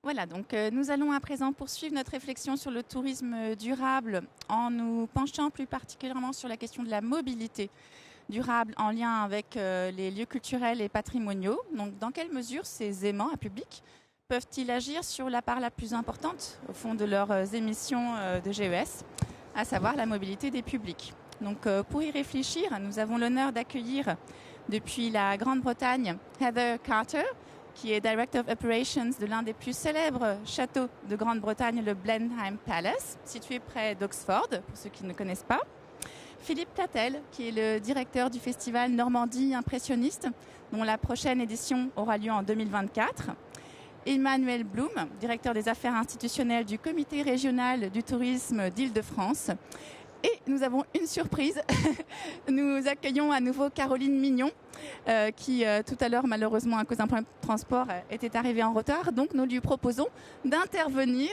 Voilà, donc nous allons à présent poursuivre notre réflexion sur le tourisme durable en nous penchant plus particulièrement sur la question de la mobilité durable en lien avec les lieux culturels et patrimoniaux. Donc dans quelle mesure ces aimants à public peuvent-ils agir sur la part la plus importante au fond de leurs émissions de GES, à savoir la mobilité des publics. Donc pour y réfléchir, nous avons l'honneur d'accueillir depuis la Grande-Bretagne Heather Carter, qui est Director of Operations de l'un des plus célèbres châteaux de Grande-Bretagne, le Blenheim Palace, situé près d'Oxford, pour ceux qui ne connaissent pas. Philippe Platel, qui est le directeur du festival Normandie Impressionniste, dont la prochaine édition aura lieu en 2024. Emmanuel Blum, directeur des affaires institutionnelles du comité régional du tourisme d'Île-de-France. Et nous avons une surprise. Nous accueillons à nouveau Caroline Mignon, qui tout à l'heure, malheureusement, à cause d'un problème de transport, était arrivée en retard. Donc nous lui proposons d'intervenir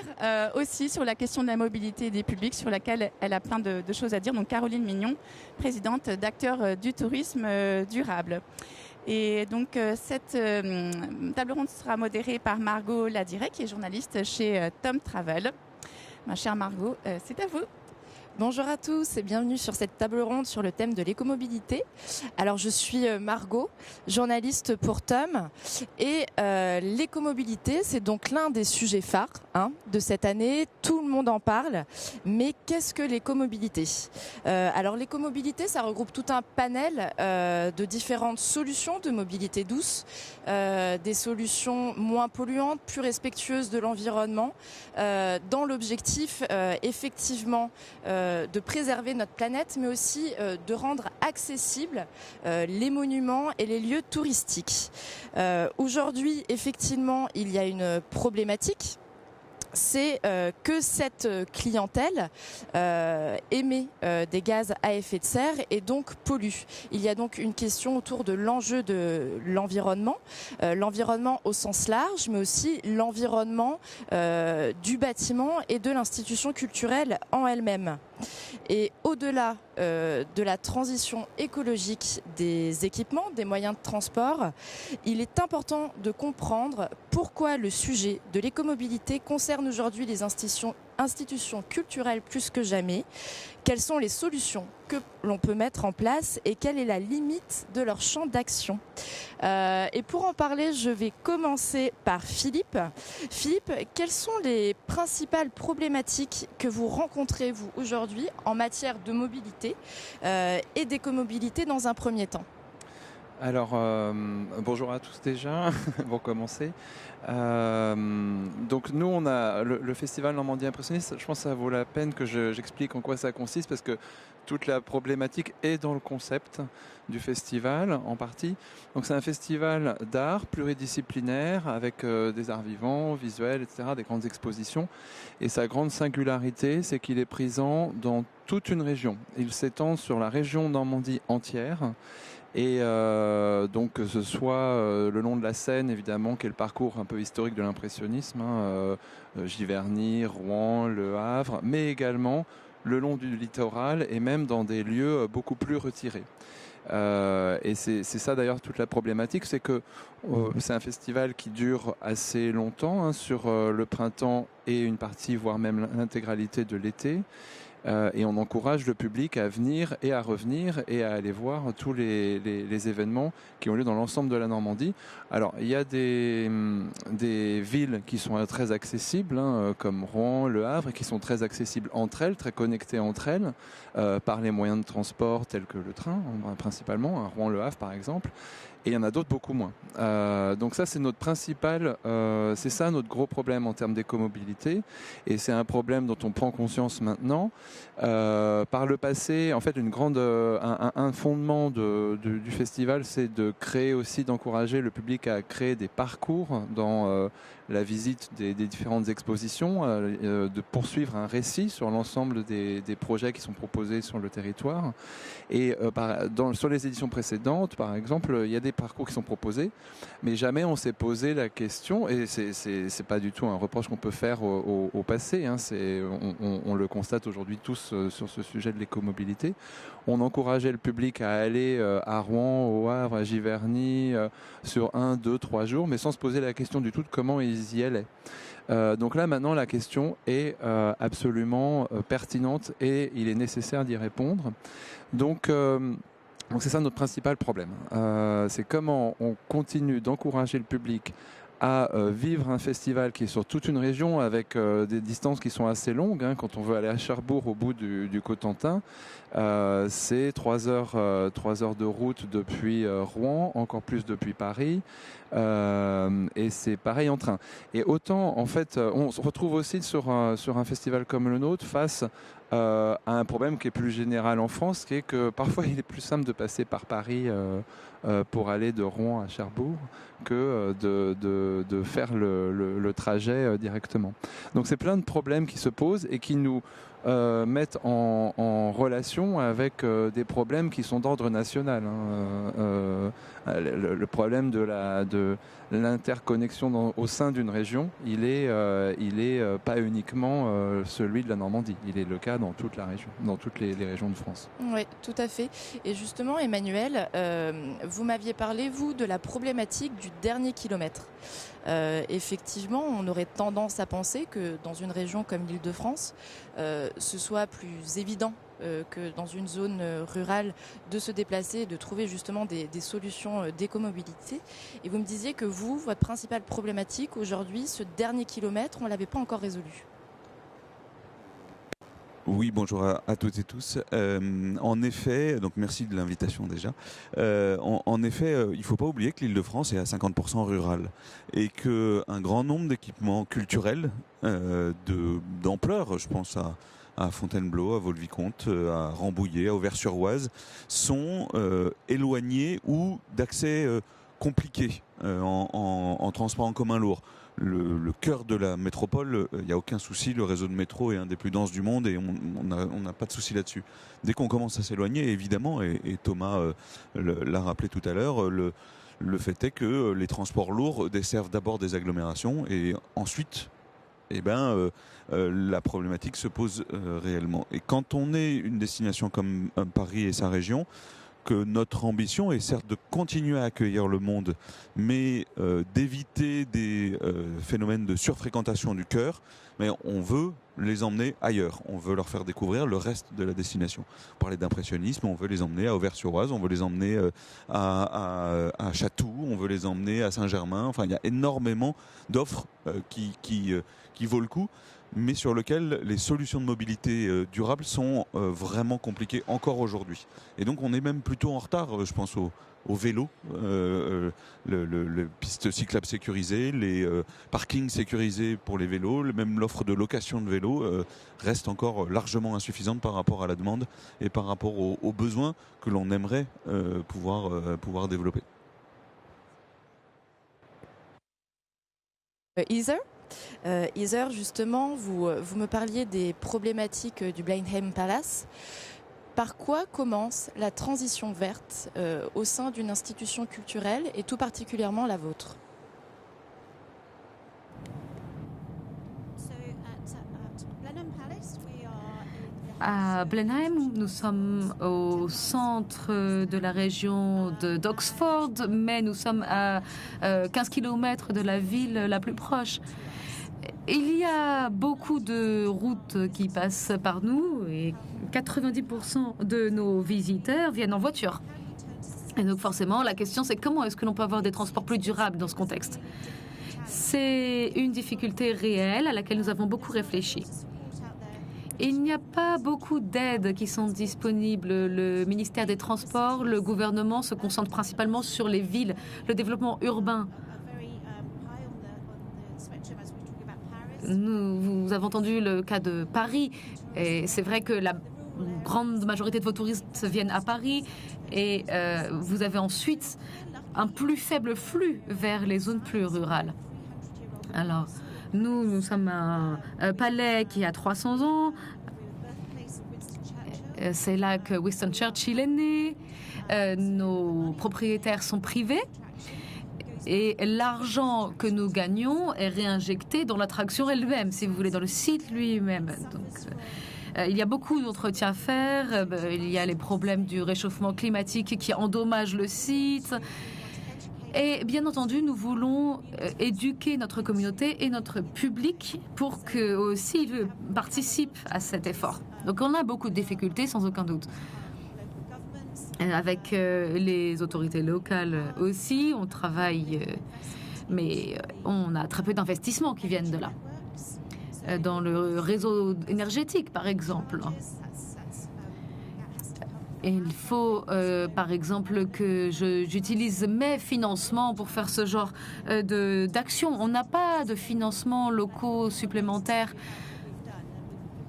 aussi sur la question de la mobilité des publics, sur laquelle elle a plein de choses à dire. Donc Caroline Mignon, présidente d'Acteurs du tourisme durable. Et donc cette table ronde sera modérée par Margot Ladiret, qui est journaliste chez Tom Travel. Ma chère Margot, c'est à vous. Bonjour à tous et bienvenue sur cette table ronde sur le thème de l'écomobilité. Alors je suis Margot, journaliste pour Tom et l'écomobilité c'est donc l'un des sujets phares de cette année. Tout le monde en parle, mais qu'est-ce que l'écomobilité ? Alors l'écomobilité ça regroupe tout un panel de différentes solutions de mobilité douce, des solutions moins polluantes, plus respectueuses de l'environnement, dans l'objectif effectivement de préserver notre planète, mais aussi de rendre accessibles les monuments et les lieux touristiques. Aujourd'hui, effectivement, il y a une problématique. C'est que cette clientèle émet des gaz à effet de serre et donc pollue. Il y a donc une question autour de l'enjeu de l'environnement, l'environnement au sens large, mais aussi l'environnement du bâtiment et de l'institution culturelle en elle-même. Et au-delà de la transition écologique des équipements, des moyens de transport, il est important de comprendre pourquoi le sujet de l'écomobilité concerne aujourd'hui les institutions culturelles plus que jamais, quelles sont les solutions que l'on peut mettre en place et quelle est la limite de leur champ d'action. Et pour en parler, je vais commencer par Philippe. Philippe, quelles sont les principales problématiques que vous rencontrez, vous, aujourd'hui, en matière de mobilité et d'écomobilité dans un premier temps ? Alors, bonjour à tous déjà, pour commencer. Donc nous, on a le festival Normandie Impressionniste. Je pense que ça vaut la peine que j'explique en quoi ça consiste, parce que toute la problématique est dans le concept du festival, en partie. Donc c'est un festival d'art pluridisciplinaire, avec des arts vivants, visuels, etc., des grandes expositions. Et sa grande singularité, c'est qu'il est présent dans toute une région. Il s'étend sur la région Normandie entière. Et donc que ce soit le long de la Seine, évidemment, qui est le parcours un peu historique de l'impressionnisme, Giverny, Rouen, Le Havre, mais également le long du littoral et même dans des lieux beaucoup plus retirés. Et c'est ça d'ailleurs toute la problématique, c'est que c'est un festival qui dure assez longtemps, sur le printemps et une partie, voire même l'intégralité de l'été. Et on encourage le public à venir et à revenir et à aller voir tous les événements qui ont lieu dans l'ensemble de la Normandie. Alors, il y a des villes qui sont très accessibles, comme Rouen, Le Havre, et qui sont très accessibles entre elles, très connectées entre elles, par les moyens de transport tels que le train, principalement, Rouen, Le Havre par exemple. Et il y en a d'autres beaucoup moins. Donc ça, c'est notre principal, c'est ça notre gros problème en termes d'écomobilité. Et c'est un problème dont on prend conscience maintenant. Par le passé, en fait, un fondement du festival, c'est de créer aussi, d'encourager le public à créer des parcours dans la visite des différentes expositions, de poursuivre un récit sur l'ensemble des projets qui sont proposés sur le territoire. Et sur les éditions précédentes, par exemple, il y a des parcours qui sont proposés, mais jamais on s'est posé la question, et c'est pas du tout un reproche qu'on peut faire au passé, on le constate aujourd'hui tous sur ce sujet de l'écomobilité. On encourageait le public à aller à Rouen, au Havre, à Giverny sur 1, 2, 3 jours, mais sans se poser la question du tout de comment ils y allaient. Donc là, maintenant, la question est absolument pertinente et il est nécessaire d'y répondre. Donc c'est ça notre principal problème. C'est comment on continue d'encourager le public à vivre un festival qui est sur toute une région avec des distances qui sont assez longues. Quand on veut aller à Cherbourg au bout du Cotentin, c'est 3 heures de route depuis Rouen, encore plus depuis Paris. Et c'est pareil en train. Et autant, en fait, on se retrouve aussi sur un festival comme le nôtre face à un problème qui est plus général en France, qui est que parfois il est plus simple de passer par Paris pour aller de Rouen à Cherbourg que de faire le trajet directement. Donc c'est plein de problèmes qui se posent et qui nous mettent en relation avec des problèmes qui sont d'ordre national. Le problème de l'interconnexion au sein d'une région, il est pas uniquement celui de la Normandie. Il est le cas dans toute la région, dans toutes les régions de France. Oui, tout à fait. Et justement, Emmanuel, vous m'aviez parlé, vous, de la problématique du dernier kilomètre. Effectivement, on aurait tendance à penser que dans une région comme l'Île-de-France, ce soit plus évident que dans une zone rurale de se déplacer et de trouver justement des solutions d'écomobilité. Et vous me disiez que vous, votre principale problématique aujourd'hui, ce dernier kilomètre, on ne l'avait pas encore résolu. Oui, bonjour à toutes et tous. En effet, donc merci de l'invitation déjà. En effet, il ne faut pas oublier que l'Île-de-France est à 50% rurale et qu'un grand nombre d'équipements culturels d'ampleur, je pense à Fontainebleau, à Vaux-le-Vicomte, à Rambouillet, à Auvers-sur-Oise, sont éloignés ou d'accès compliqué en transport en commun lourd. Le cœur de la métropole, il n'y a aucun souci, le réseau de métro est un des plus denses du monde et on n'a pas de souci là-dessus. Dès qu'on commence à s'éloigner, évidemment, et Thomas l'a rappelé tout à l'heure, le fait est que les transports lourds desservent d'abord des agglomérations et ensuite, la problématique se pose réellement. Et quand on est une destination comme Paris et sa région, que notre ambition est certes de continuer à accueillir le monde, mais d'éviter des phénomènes de surfréquentation du cœur, mais on veut les emmener ailleurs. On veut leur faire découvrir le reste de la destination. On parlait d'impressionnisme, on veut les emmener à Auvers-sur-Oise, on veut les emmener à Chatou, on veut les emmener à Saint-Germain. Enfin, il y a énormément d'offres qui vaut le coup, mais sur lequel les solutions de mobilité durable sont vraiment compliquées encore aujourd'hui. Et donc on est même plutôt en retard, je pense, au vélo, les pistes cyclables sécurisées, les parkings sécurisés pour les vélos, même l'offre de location de vélos reste encore largement insuffisante par rapport à la demande et par rapport aux besoins que l'on aimerait pouvoir développer. Heather, justement, vous me parliez des problématiques du Blenheim Palace. Par quoi commence la transition verte au sein d'une institution culturelle et tout particulièrement la vôtre ? À Blenheim, nous sommes au centre de la région d'Oxford, mais nous sommes à 15 km de la ville la plus proche. Il y a beaucoup de routes qui passent par nous et 90% de nos visiteurs viennent en voiture. Et donc forcément, la question c'est comment est-ce que l'on peut avoir des transports plus durables dans ce contexte ? C'est une difficulté réelle à laquelle nous avons beaucoup réfléchi. Il n'y a pas beaucoup d'aides qui sont disponibles. Le ministère des Transports, le gouvernement se concentre principalement sur les villes, le développement urbain. Vous avez entendu le cas de Paris, et c'est vrai que la grande majorité de vos touristes viennent à Paris, et vous avez ensuite un plus faible flux vers les zones plus rurales. Alors, nous sommes un palais qui a 300 ans. C'est là que Winston Churchill est né. Nos propriétaires sont privés. Et l'argent que nous gagnons est réinjecté dans l'attraction elle-même, si vous voulez, dans le site lui-même. Donc, il y a beaucoup d'entretien à faire. Il y a les problèmes du réchauffement climatique qui endommagent le site. Et bien entendu, nous voulons éduquer notre communauté et notre public pour qu'eux aussi participent à cet effort. Donc on a beaucoup de difficultés, sans aucun doute. Avec les autorités locales aussi, on travaille, mais on a très peu d'investissements qui viennent de là. Dans le réseau énergétique, par exemple. Il faut, par exemple, que j'utilise mes financements pour faire ce genre d'action. On n'a pas de financements locaux supplémentaires.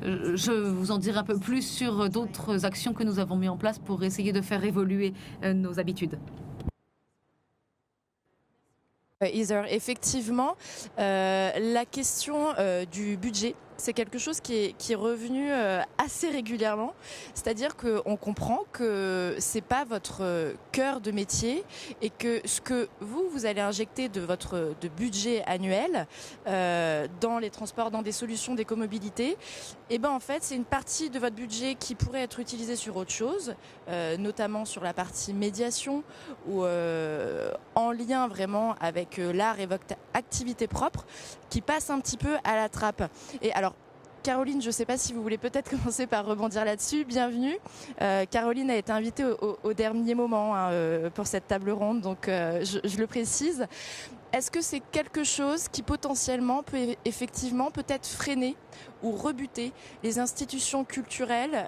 Je vous en dirai un peu plus sur d'autres actions que nous avons mises en place pour essayer de faire évoluer nos habitudes. Heather, effectivement, la question du budget, c'est quelque chose qui est revenu assez régulièrement. C'est-à-dire qu'on comprend que c'est pas votre cœur de métier et que ce que vous allez injecter de budget annuel dans les transports, dans des solutions d'écomobilité, et ben en fait c'est une partie de votre budget qui pourrait être utilisée sur autre chose, notamment sur la partie médiation ou en lien vraiment avec l'art et votre activité propre, qui passe un petit peu à la trappe. Et alors, Caroline, je ne sais pas si vous voulez peut-être commencer par rebondir là-dessus. Bienvenue. Caroline a été invitée au dernier moment pour cette table ronde, donc je le précise. Est-ce que c'est quelque chose qui potentiellement peut effectivement peut-être freiner ou rebuter les institutions culturelles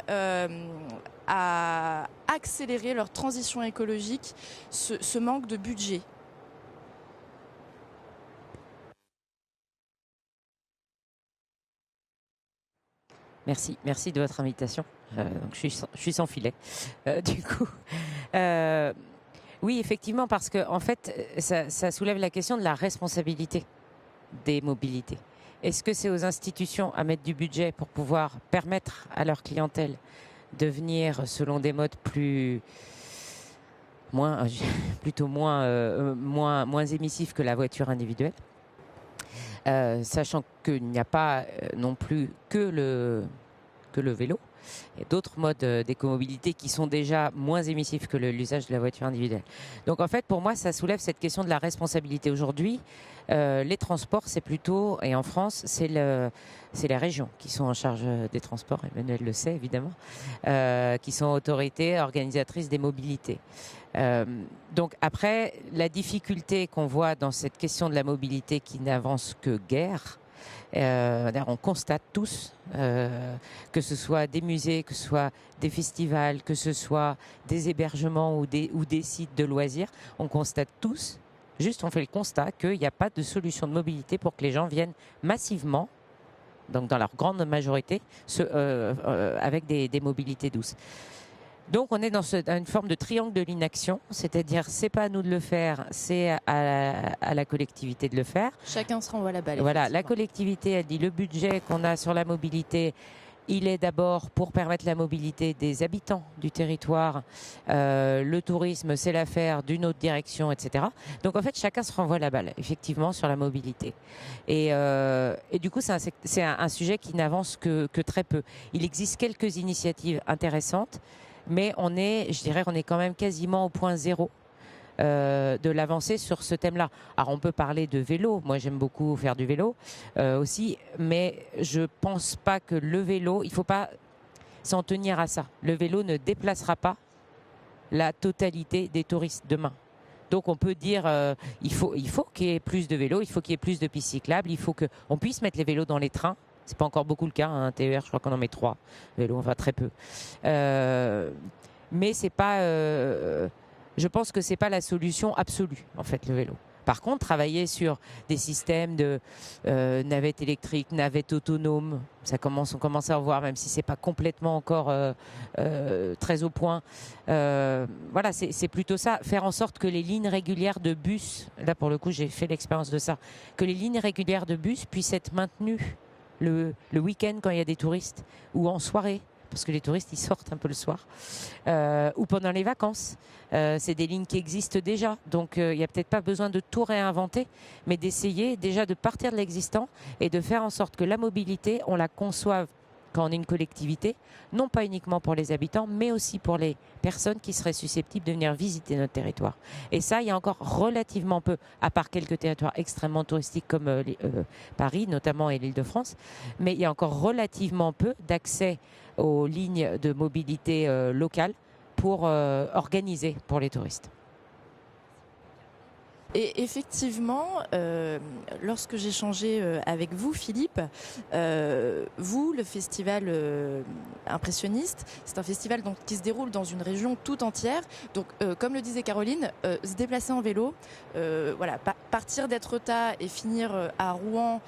à accélérer leur transition écologique, ce manque de budget ? Merci de votre invitation. Donc je suis sans filet. Du coup, oui, effectivement, parce que en fait, ça soulève la question de la responsabilité des mobilités. Est-ce que c'est aux institutions à mettre du budget pour pouvoir permettre à leur clientèle de venir selon des modes moins émissifs que la voiture individuelle? Sachant qu'il n'y a pas non plus que le vélo. Il y a d'autres modes d'écomobilité qui sont déjà moins émissifs que l'usage de la voiture individuelle. Donc en fait, pour moi, ça soulève cette question de la responsabilité. Aujourd'hui, les transports, c'est plutôt, et en France, c'est les régions qui sont en charge des transports, Emmanuel le sait évidemment, qui sont autorités organisatrices des mobilités. Donc après, la difficulté qu'on voit dans cette question de la mobilité qui n'avance que guère, on constate tous que ce soit des musées, que ce soit des festivals, que ce soit des hébergements ou des sites de loisirs, on constate tous, juste on fait le constat qu'il n'y a pas de solution de mobilité pour que les gens viennent massivement, donc dans leur grande majorité, avec des mobilités douces. Donc on est dans une forme de triangle de l'inaction, c'est-à-dire c'est pas à nous de le faire, c'est à la collectivité de le faire. Chacun se renvoie la balle. Voilà, la collectivité, elle dit le budget qu'on a sur la mobilité, il est d'abord pour permettre la mobilité des habitants du territoire. Le tourisme, c'est l'affaire d'une autre direction, etc. Donc en fait, chacun se renvoie la balle, effectivement, sur la mobilité. Et du coup, c'est un sujet qui n'avance que très peu. Il existe quelques initiatives intéressantes, mais on est quand même quasiment au point zéro de l'avancée sur ce thème-là. Alors on peut parler de vélo, moi j'aime beaucoup faire du vélo aussi, mais je pense pas que le vélo, il faut pas s'en tenir à ça. Le vélo ne déplacera pas la totalité des touristes demain. Donc on peut dire il faut qu'il y ait plus de vélos, il faut qu'il y ait plus de pistes cyclables, il faut qu'on puisse mettre les vélos dans les trains. C'est pas encore beaucoup le cas, un TER, je crois qu'on en met 3 vélos, enfin très peu. Mais c'est pas, je pense que c'est pas la solution absolue, en fait, le vélo. Par contre, travailler sur des systèmes de navettes électriques, navettes autonomes, on commence à en voir, même si c'est pas complètement encore très au point. Voilà, c'est plutôt ça, faire en sorte que les lignes régulières de bus, là pour le coup j'ai fait l'expérience de ça, que les lignes régulières de bus puissent être maintenues le week-end quand il y a des touristes, ou en soirée, parce que les touristes ils sortent un peu le soir, ou pendant les vacances. C'est des lignes qui existent déjà, donc il n'y a peut-être pas besoin de tout réinventer, mais d'essayer déjà de partir de l'existant et de faire en sorte que la mobilité, on la conçoive quand on est une collectivité, non pas uniquement pour les habitants, mais aussi pour les personnes qui seraient susceptibles de venir visiter notre territoire. Et ça, il y a encore relativement peu, à part quelques territoires extrêmement touristiques comme Paris notamment et l'Île-de-France, mais il y a encore relativement peu d'accès aux lignes de mobilité locales pour organiser pour les touristes. Et effectivement, lorsque j'ai échangé avec vous, Philippe, vous, le festival impressionniste, c'est un festival donc, qui se déroule dans une région tout entière. Donc, comme le disait Caroline, se déplacer en vélo, voilà, partir d'Étretat et finir à Rouen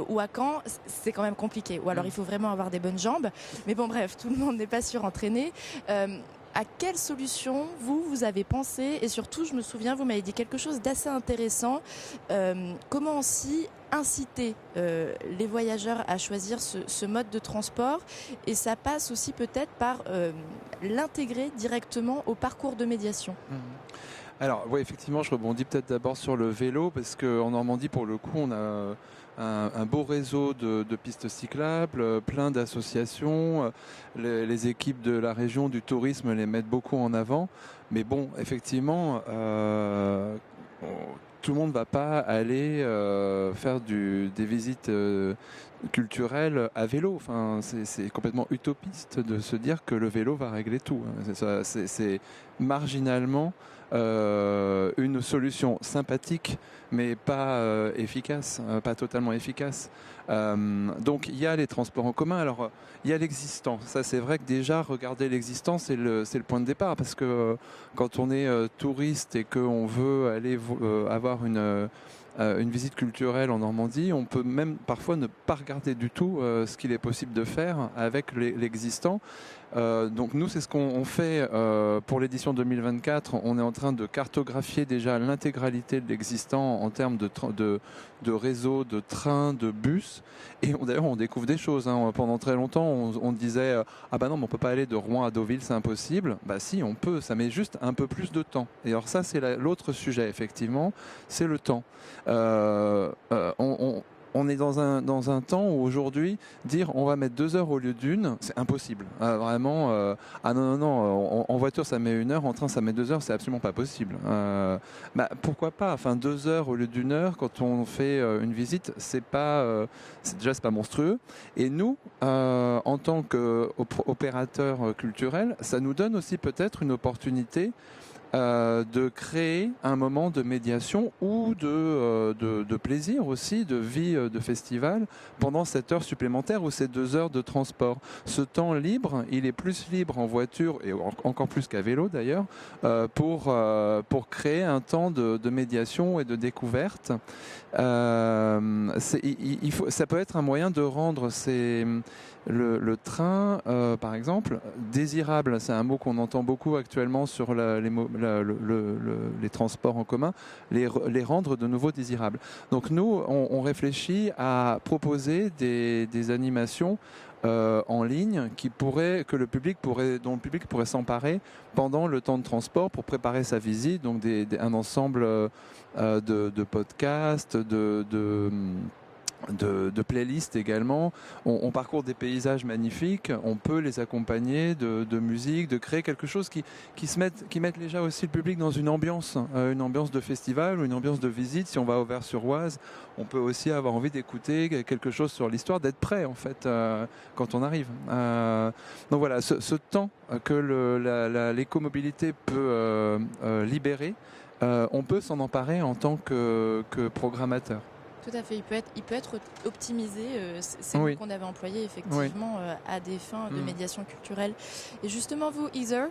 ou à Caen, c'est quand même compliqué. Ou alors, il faut vraiment avoir des bonnes jambes. Mais bon, bref, tout le monde n'est pas surentraîné. À quelle solution vous avez pensé? Et surtout, je me souviens, vous m'avez dit quelque chose d'assez intéressant. Comment aussi inciter les voyageurs à choisir ce mode de transport? Et ça passe aussi peut-être par l'intégrer directement au parcours de médiation. Alors, oui, effectivement, je rebondis peut-être d'abord sur le vélo, parce qu'en Normandie, pour le coup, on a un beau réseau de pistes cyclables, plein d'associations. Les équipes de la région du tourisme les mettent beaucoup en avant. Mais bon, effectivement, tout le monde ne va pas aller faire des visites culturelles à vélo. Enfin, c'est complètement utopiste de se dire que le vélo va régler tout. C'est marginalement une solution sympathique, mais pas efficace, pas totalement efficace. Donc il y a les transports en commun. Alors il y a l'existant. Ça, c'est vrai que déjà regarder l'existant, c'est le point de départ, parce que quand on est touriste et qu'on veut aller avoir une visite culturelle en Normandie, on peut même parfois ne pas regarder du tout ce qu'il est possible de faire avec l'existant. Donc nous, c'est ce qu'on fait pour l'édition 2024. On est en train de cartographier déjà l'intégralité de l'existant en termes de réseau, de trains, de bus. Et d'ailleurs, on découvre des choses. Pendant très longtemps, on disait ah bah non, mais on peut pas aller de Rouen à Deauville, c'est impossible. Bah si, on peut. Ça met juste un peu plus de temps. Et alors ça, c'est l'autre sujet, effectivement, c'est le temps. On est dans un temps où aujourd'hui, dire on va mettre 2 heures au lieu d'1, c'est impossible. Vraiment, non, en voiture ça met 1 heure, en train ça met 2 heures, c'est absolument pas possible. Pourquoi pas? Enfin, 2 heures au lieu d'1 heure quand on fait une visite, c'est pas monstrueux. Et nous, en tant qu'opérateurs culturels, ça nous donne aussi peut-être une opportunité de créer un moment de médiation ou de plaisir aussi, de vie de festival pendant cette heure supplémentaire ou ces 2 heures de transport. Ce temps libre, il est plus libre en voiture et encore plus qu'à vélo d'ailleurs, pour créer un temps de médiation et de découverte. Ça peut être un moyen de rendre le train, par exemple, désirable. C'est un mot qu'on entend beaucoup actuellement sur les transports en commun, les rendre de nouveau désirables. Donc nous, on réfléchit à proposer des animations en ligne dont le public pourrait s'emparer pendant le temps de transport pour préparer sa visite. Donc un ensemble de podcasts, de playlists également. On parcourt des paysages magnifiques, on peut les accompagner de musique, de créer quelque chose qui mette déjà aussi le public dans une ambiance de festival ou une ambiance de visite. Si on va au Vers-sur-Oise, on peut aussi avoir envie d'écouter quelque chose sur l'histoire, d'être prêt en fait quand on arrive. Donc voilà, ce temps que l'écomobilité peut libérer, on peut s'en emparer en tant que programmateur. Tout à fait, il peut être optimisé, c'est oui. Qu'on avait employé effectivement oui. À des fins de médiation culturelle. Et justement vous, Heather,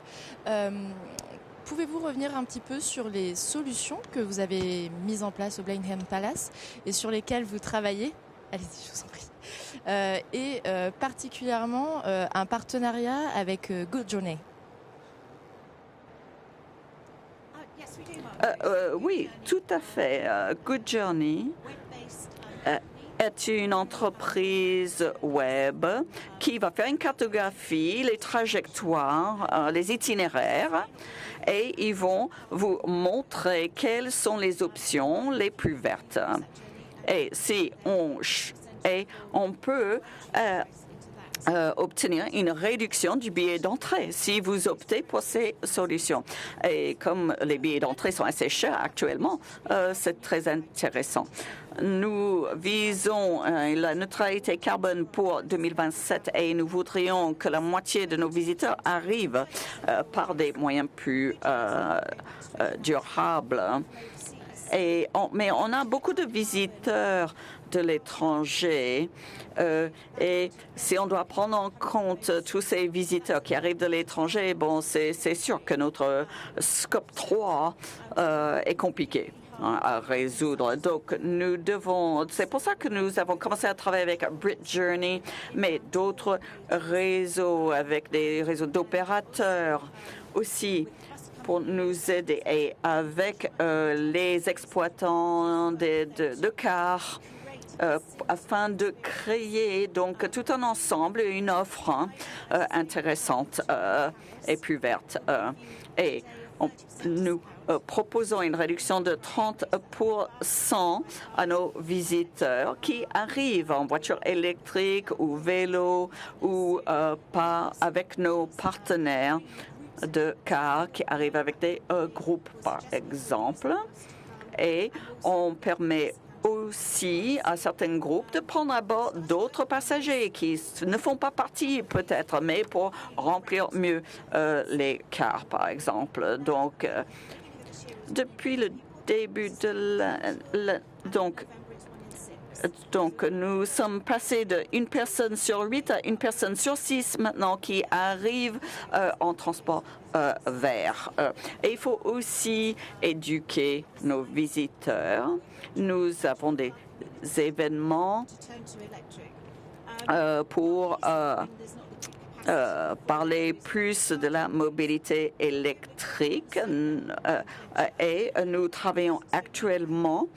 pouvez-vous revenir un petit peu sur les solutions que vous avez mises en place au Blenheim Palace et sur lesquelles vous travaillez? Allez-y, je vous en prie. Et particulièrement un partenariat avec Good Journey. Oui, tout à fait. Good Journey est une entreprise web qui va faire une cartographie, les trajectoires, les itinéraires, et ils vont vous montrer quelles sont les options les plus vertes. Et si on peut obtenir une réduction du billet d'entrée si vous optez pour ces solutions. Et comme les billets d'entrée sont assez chers actuellement, c'est très intéressant. Nous visons la neutralité carbone pour 2027 et nous voudrions que la moitié de nos visiteurs arrivent par des moyens plus durables. Mais on a beaucoup de visiteurs de l'étranger et si on doit prendre en compte tous ces visiteurs qui arrivent de l'étranger, bon, c'est sûr que notre scope 3 est compliqué à résoudre. Donc, c'est pour ça que nous avons commencé à travailler avec BritJourney, mais d'autres réseaux, avec des réseaux d'opérateurs aussi, pour nous aider et avec les exploitants de cars afin de créer donc tout un ensemble, une offre intéressante et plus verte. Nous proposons une réduction de 30% à nos visiteurs qui arrivent en voiture électrique ou vélo ou pas avec nos partenaires de cars qui arrivent avec des groupes, par exemple. Et on permet aussi à certains groupes de prendre à bord d'autres passagers qui ne font pas partie peut-être, mais pour remplir mieux les cars, par exemple. Donc, depuis le début de Donc, nous sommes passés de 1 personne sur 8 à 1 personne sur 6 maintenant qui arrive en transport vert. Et il faut aussi éduquer nos visiteurs. Nous avons des événements pour parler plus de la mobilité électrique et nous travaillons actuellement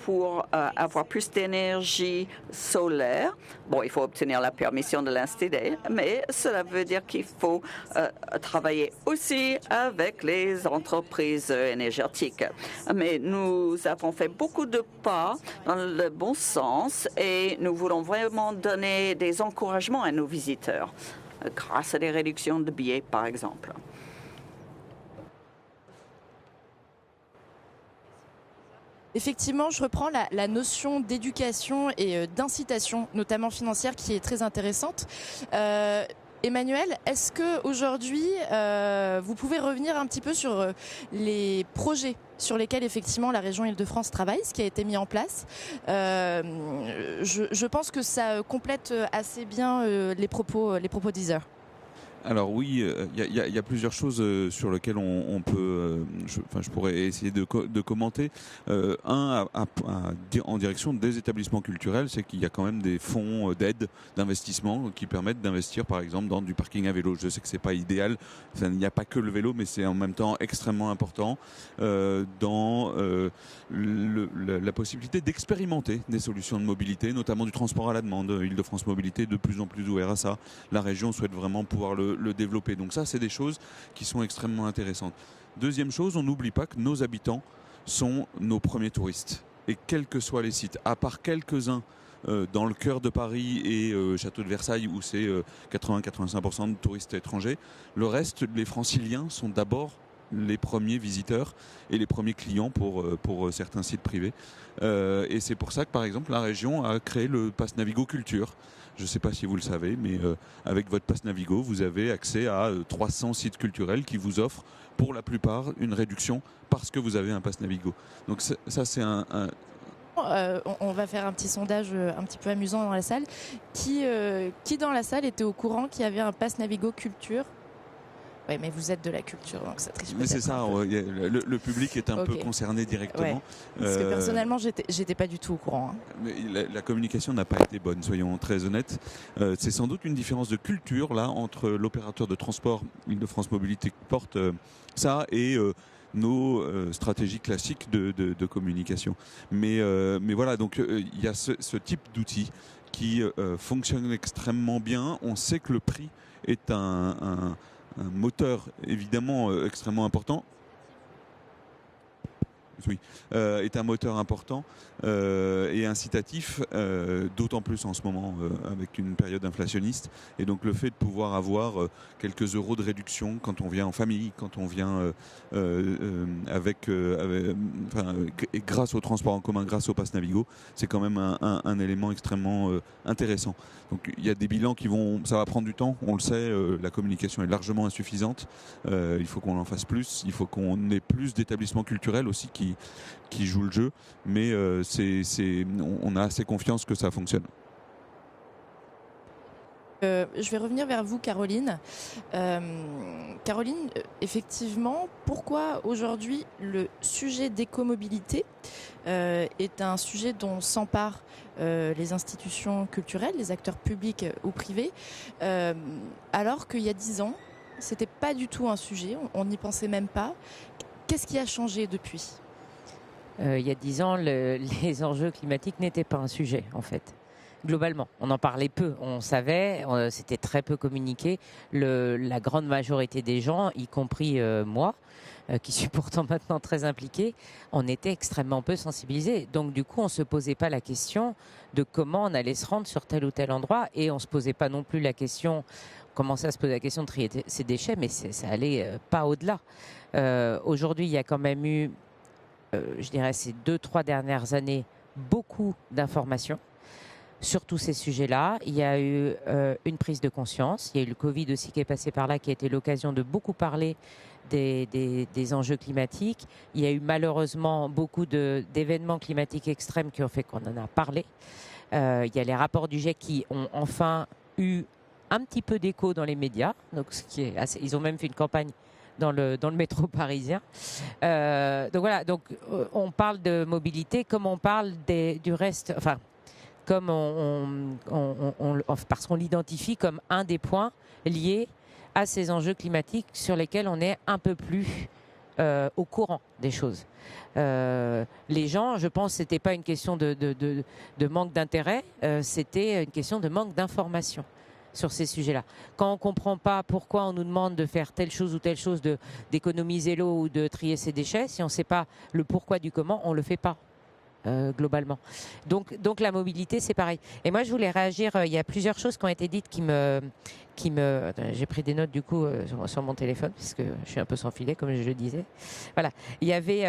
pour avoir plus d'énergie solaire. Bon, il faut obtenir la permission de l'installer, mais cela veut dire qu'il faut travailler aussi avec les entreprises énergétiques. Mais nous avons fait beaucoup de pas dans le bon sens et nous voulons vraiment donner des encouragements à nos visiteurs grâce à des réductions de billets, par exemple. Effectivement, je reprends la notion d'éducation et d'incitation, notamment financière, qui est très intéressante. Emmanuel, est-ce qu'aujourd'hui, vous pouvez revenir un petit peu sur les projets sur lesquels effectivement la région Île-de-France travaille, ce qui a été mis en place. Je pense que ça complète assez bien les propos d'Heather. Alors oui, il y a plusieurs choses sur lesquelles on peut, je pourrais essayer de commenter. En direction des établissements culturels, c'est qu'il y a quand même des fonds d'aide, d'investissement qui permettent d'investir par exemple dans du parking à vélo. Je sais que c'est pas idéal, il n'y a pas que le vélo, mais c'est en même temps extrêmement important dans la possibilité d'expérimenter des solutions de mobilité, notamment du transport à la demande. Île-de-France Mobilité est de plus en plus ouvert à ça. La région souhaite vraiment pouvoir le développer. Donc ça, c'est des choses qui sont extrêmement intéressantes. Deuxième chose, on n'oublie pas que nos habitants sont nos premiers touristes. Et quels que soient les sites, à part quelques-uns dans le cœur de Paris et Château de Versailles où c'est 80-85% de touristes étrangers, le reste, les franciliens sont d'abord les premiers visiteurs et les premiers clients pour certains sites privés. Et c'est pour ça que, par exemple, la région a créé le Pass Navigo Culture. Je ne sais pas si vous le savez, mais avec votre Pass Navigo, vous avez accès à 300 sites culturels qui vous offrent, pour la plupart, une réduction parce que vous avez un Pass Navigo. Donc ça, c'est on va faire un petit sondage un petit peu amusant dans la salle. Qui dans la salle était au courant qu'il y avait un Pass Navigo Culture ? Oui, mais vous êtes de la culture, donc ça triche. Mais c'est ça, le public est un peu concerné directement. Ouais. Parce que personnellement, j'étais pas du tout au courant. Mais la communication n'a pas été bonne, soyons très honnêtes. C'est sans doute une différence de culture là entre l'opérateur de transport Île-de-France Mobilité qui porte ça et nos stratégies classiques de communication. Mais voilà, donc il y a ce type d'outil qui fonctionne extrêmement bien. On sait que le prix est un moteur évidemment extrêmement important. est un moteur important et incitatif, d'autant plus en ce moment avec une période inflationniste. Et donc le fait de pouvoir avoir quelques euros de réduction quand on vient en famille, quand on vient et grâce au transport en commun, grâce au Pass Navigo, c'est quand même un élément extrêmement intéressant. Donc il y a des bilans ça va prendre du temps, on le sait, la communication est largement insuffisante, il faut qu'on en fasse plus, il faut qu'on ait plus d'établissements culturels aussi qui jouent le jeu, mais on a assez confiance que ça fonctionne. Je vais revenir vers vous, Caroline. Caroline, effectivement, pourquoi aujourd'hui le sujet d'écomobilité est un sujet dont s'emparent les institutions culturelles, les acteurs publics ou privés, alors qu'il y a 10 ans, c'était pas du tout un sujet, on n'y pensait même pas. Qu'est-ce qui a changé depuis ? Il y a 10 ans, les enjeux climatiques n'étaient pas un sujet, en fait. Globalement, on en parlait peu, on savait, c'était très peu communiqué. La grande majorité des gens, y compris moi, qui suis pourtant maintenant très impliquée, on était extrêmement peu sensibilisés. Donc du coup, on ne se posait pas la question de comment on allait se rendre sur tel ou tel endroit, et on ne se posait pas non plus la question, on commençait à se poser la question de trier ses déchets, mais ça allait pas au-delà. Aujourd'hui, il y a quand même eu, je dirais, ces 2-3 dernières années, beaucoup d'informations sur tous ces sujets-là. Il y a eu une prise de conscience. Il y a eu le Covid aussi qui est passé par là, qui a été l'occasion de beaucoup parler des enjeux climatiques. Il y a eu malheureusement beaucoup d'événements climatiques extrêmes qui ont fait qu'on en a parlé. Il y a les rapports du GIEC qui ont enfin eu un petit peu d'écho dans les médias. Donc, ils ont même fait une campagne dans le métro parisien. Donc voilà, on parle de mobilité comme on parle du reste... Enfin, comme parce qu'on l'identifie comme un des points liés à ces enjeux climatiques sur lesquels on est un peu plus au courant des choses. Les gens, je pense, c'était pas une question de manque d'intérêt, c'était une question de manque d'information sur ces sujets-là. Quand on comprend pas pourquoi on nous demande de faire telle chose ou telle chose, d'économiser l'eau ou de trier ses déchets, si on ne sait pas le pourquoi du comment, on le fait pas. Globalement. Donc la mobilité, c'est pareil. Et moi, je voulais réagir. Il y a plusieurs choses qui ont été dites qui me. J'ai pris des notes du coup sur mon téléphone puisque je suis un peu sans filet, comme je le disais. Voilà. Il y avait.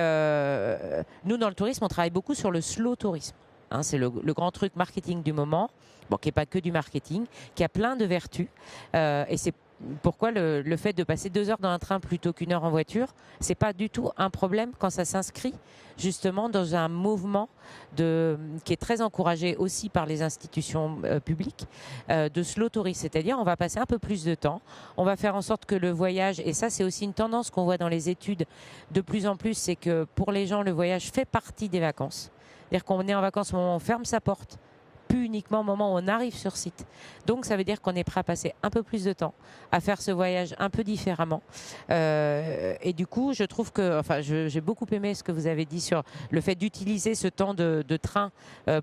Nous, dans le tourisme, on travaille beaucoup sur le slow tourisme. Hein, c'est le grand truc marketing du moment. Bon, qui n'est pas que du marketing, qui a plein de vertus. Et c'est pourquoi le fait de passer 2 heures dans un train plutôt qu'1 heure en voiture, c'est pas du tout un problème quand ça s'inscrit justement dans un mouvement qui est très encouragé aussi par les institutions publiques de slow tourisme, c'est-à-dire on va passer un peu plus de temps, on va faire en sorte que le voyage, et ça c'est aussi une tendance qu'on voit dans les études de plus en plus, c'est que pour les gens le voyage fait partie des vacances, c'est-à-dire qu'on est en vacances au moment où on ferme sa porte, plus uniquement au moment où on arrive sur site. Donc ça veut dire qu'on est prêt à passer un peu plus de temps, à faire ce voyage un peu différemment. Et du coup, je trouve que, j'ai beaucoup aimé ce que vous avez dit sur le fait d'utiliser ce temps de train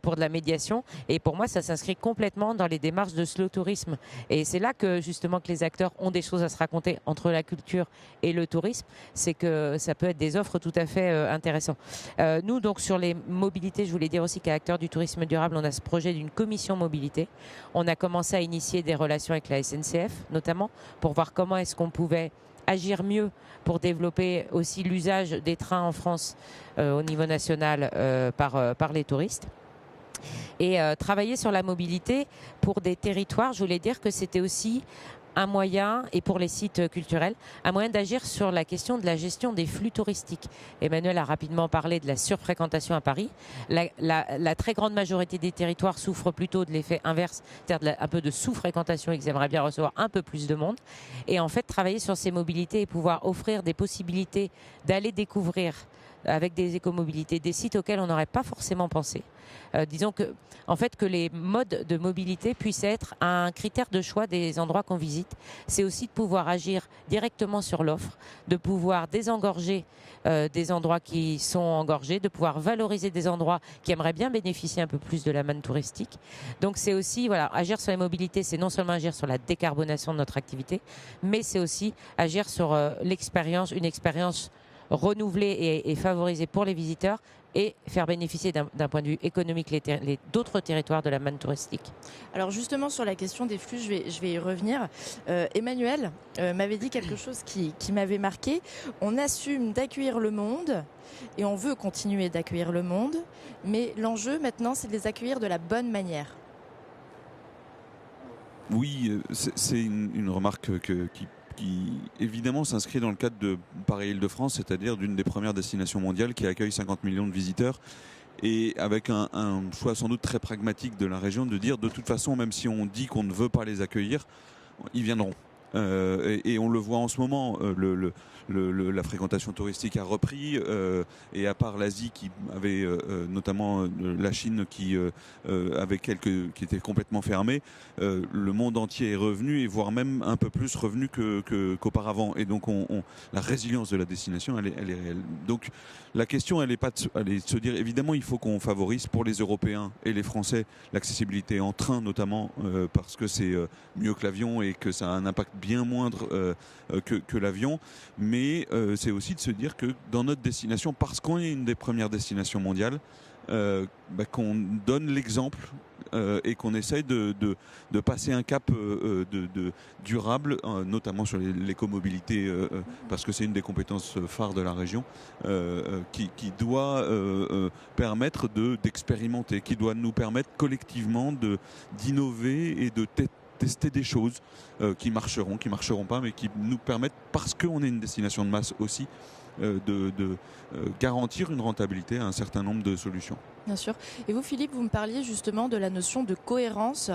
pour de la médiation. Et pour moi, ça s'inscrit complètement dans les démarches de slow tourisme. Et c'est là que justement que les acteurs ont des choses à se raconter entre la culture et le tourisme. C'est que ça peut être des offres tout à fait intéressantes. Nous, donc sur les mobilités, je voulais dire aussi qu'à Acteurs du tourisme durable, on a ce projet d'une commission mobilité. On a commencé à initier des relations avec la SNCF, notamment, pour voir comment est-ce qu'on pouvait agir mieux pour développer aussi l'usage des trains en France au niveau national par les touristes. Et travailler sur la mobilité pour des territoires, je voulais dire que c'était aussi un moyen, et pour les sites culturels, un moyen d'agir sur la question de la gestion des flux touristiques. Emmanuel a rapidement parlé de la surfréquentation à Paris. La très grande majorité des territoires souffrent plutôt de l'effet inverse, c'est-à-dire un peu de sous-fréquentation, et qu'ils aimeraient bien recevoir un peu plus de monde. Et en fait, travailler sur ces mobilités et pouvoir offrir des possibilités d'aller découvrir avec des écomobilités, des sites auxquels on n'aurait pas forcément pensé. Disons que, en fait, que les modes de mobilité puissent être un critère de choix des endroits qu'on visite. C'est aussi de pouvoir agir directement sur l'offre, de pouvoir désengorger des endroits qui sont engorgés, de pouvoir valoriser des endroits qui aimeraient bien bénéficier un peu plus de la manne touristique. Donc c'est aussi, voilà, agir sur les mobilités, c'est non seulement agir sur la décarbonation de notre activité, mais c'est aussi agir sur l'expérience, une expérience renouveler et favoriser pour les visiteurs et faire bénéficier d'un point de vue économique d'autres territoires de la manne touristique. Alors justement sur la question des flux, je vais y revenir. Emmanuel m'avait dit quelque chose qui m'avait marqué. On assume d'accueillir le monde et on veut continuer d'accueillir le monde, mais l'enjeu maintenant c'est de les accueillir de la bonne manière. Oui, c'est une remarque qui évidemment s'inscrit dans le cadre de Paris Île-de-France, c'est-à-dire d'une des premières destinations mondiales qui accueille 50 millions de visiteurs, et avec un choix sans doute très pragmatique de la région de dire de toute façon, même si on dit qu'on ne veut pas les accueillir, ils viendront. Et on le voit en ce moment, la fréquentation touristique a repris, et à part l'Asie qui avait notamment la Chine qui était complètement fermée, le monde entier est revenu, et voire même un peu plus revenu qu'auparavant. Et donc la résilience de la destination, elle est réelle. Donc la question, elle est de se dire évidemment il faut qu'on favorise pour les Européens et les Français l'accessibilité en train notamment, parce que c'est mieux que l'avion et que ça a un impact bien moindre que l'avion, mais c'est aussi de se dire que dans notre destination, parce qu'on est une des premières destinations mondiales, qu'on donne l'exemple et qu'on essaye de passer un cap durable, notamment sur l'écomobilité, parce que c'est une des compétences phares de la région, qui doit permettre d'expérimenter, qui doit nous permettre collectivement d'innover et de tester des choses qui marcheront pas, mais qui nous permettent, parce qu'on est une destination de masse aussi, de garantir une rentabilité à un certain nombre de solutions. Bien sûr. Et vous, Philippe, vous me parliez justement de la notion de cohérence.